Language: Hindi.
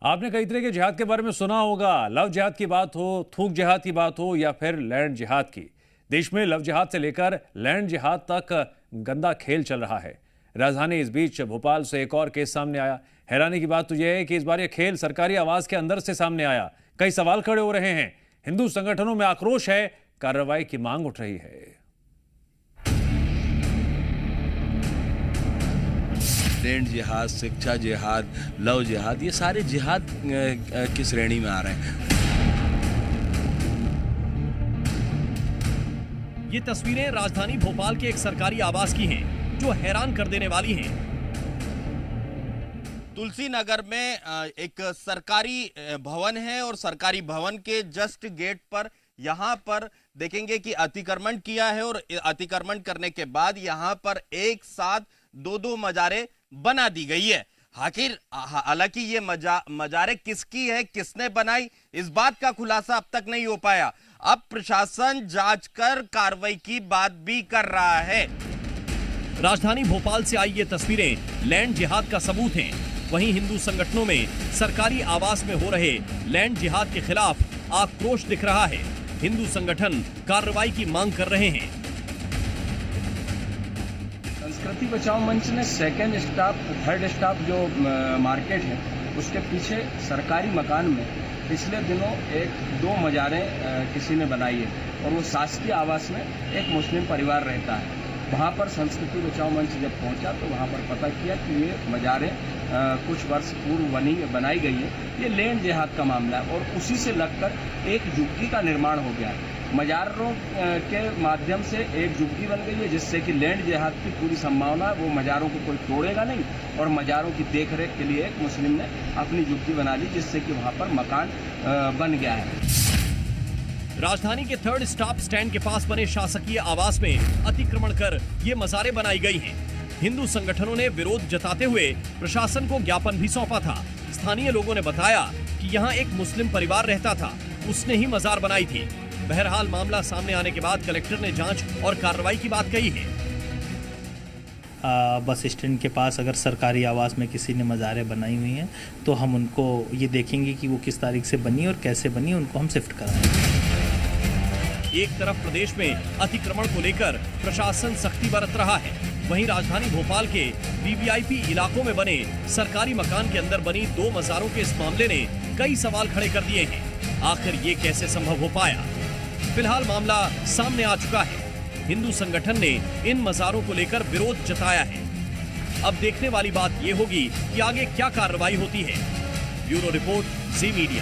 आपने कई तरह के जिहाद के बारे में सुना होगा। लव जिहाद की बात हो, थूक जिहाद की बात हो या फिर लैंड जिहाद की। देश में लव जिहाद से लेकर लैंड जिहाद तक गंदा खेल चल रहा है। राजधानी इस बीच भोपाल से एक और केस सामने आया। हैरानी की बात तो यह है कि इस बार यह खेल सरकारी आवास के अंदर से सामने आया। कई सवाल खड़े हो रहे हैं। हिंदू संगठनों में आक्रोश है, कार्रवाई की मांग उठ रही है। लैंड जिहाद, शिक्षा जिहाद, लव जिहाद, ये सारे जिहाद की श्रेणी में आ रहे हैं। ये तस्वीरें राजधानी भोपाल के एक सरकारी आवास की हैं, जो हैरान कर देने वाली हैं। तुलसी नगर में एक सरकारी भवन है और सरकारी भवन के जस्ट गेट पर यहाँ पर देखेंगे कि अतिक्रमण किया है और अतिक्रमण करने के बाद यहाँ पर एक साथ दो मजारें बना दी गई है। हालांकि ये मजारे किसकी है, किसने बनाई, इस बात का खुलासा अब तक नहीं हो पाया। अब प्रशासन जांच कर कार्रवाई की बात भी कर रहा है। राजधानी भोपाल से आई ये तस्वीरें लैंड जिहाद का सबूत हैं। वहीं हिंदू संगठनों में सरकारी आवास में हो रहे लैंड जिहाद के खिलाफ आक्रोश दिख रहा है। हिंदू संगठन कार्रवाई की मांग कर रहे हैं। संस्कृति बचाओ मंच ने सेकंड स्टॉप, थर्ड स्टॉप जो मार्केट है उसके पीछे सरकारी मकान में पिछले दिनों दो मजारें किसी ने बनाई है और वो शासकीय आवास में एक मुस्लिम परिवार रहता है। वहाँ पर संस्कृति बचाओ मंच जब पहुँचा तो वहाँ पर पता किया कि ये मजारें कुछ वर्ष पूर्व बनाई गई है। ये लैंड जिहाद का मामला है और उसी से लगकर एक झुग्गी का निर्माण हो गया है। मजारों के माध्यम से एक झुग्गी बन गई है जिससे कि लैंड जिहाद की पूरी संभावना, वो मजारों को कोई तोड़ेगा नहीं और मजारों की देखरेख के लिए एक मुस्लिम ने अपनी झुग्गी बना ली जिससे कि वहाँ पर मकान बन गया है। राजधानी के थर्ड स्टॉप स्टैंड के पास बने शासकीय आवास में अतिक्रमण कर ये मजारें बनाई गई हैं। हिंदू संगठनों ने विरोध जताते हुए प्रशासन को ज्ञापन भी सौंपा था। स्थानीय लोगों ने बताया कि यहाँ एक मुस्लिम परिवार रहता था, उसने ही मजार बनाई थी। बहरहाल मामला सामने आने के बाद कलेक्टर ने जांच और कार्रवाई की बात कही है। बस स्टैंड के पास अगर सरकारी आवास में किसी ने मज़ारें बनाई हुई हैं तो हम उनको ये देखेंगे कि वो किस तारीख से बनी और कैसे बनी, उनको हम शिफ्ट कराएंगे। एक तरफ प्रदेश में अतिक्रमण को लेकर प्रशासन सख्ती बरत रहा है, वहीं राजधानी भोपाल के वीवीआईपी इलाकों में बने सरकारी मकान के अंदर बनी दो मज़ारों के इस मामले ने कई सवाल खड़े कर दिए हैं। आखिर ये कैसे संभव हो पाया? फिलहाल मामला सामने आ चुका है। हिंदू संगठन ने इन मज़ारों को लेकर विरोध जताया है। अब देखने वाली बात यह होगी कि आगे क्या कार्रवाई होती है। ब्यूरो रिपोर्ट, जी मीडिया।